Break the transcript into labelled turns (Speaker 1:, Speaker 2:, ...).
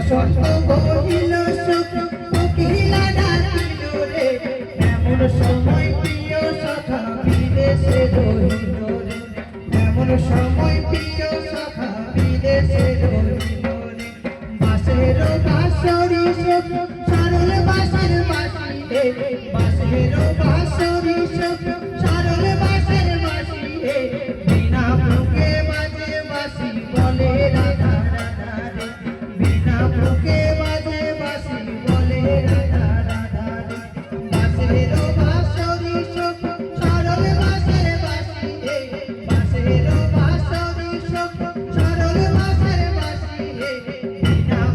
Speaker 1: বসন্ত বহিল সুখ কোকিলা ডাকিল রে এমন সময় প্রিয় সখা বিদেশে রহিল রে এমন সময় প্রিয় সখা বিদেশে রহিল রে বাঁশের বাঁশরি সুখ সরল বাঁশের বাঁশি রে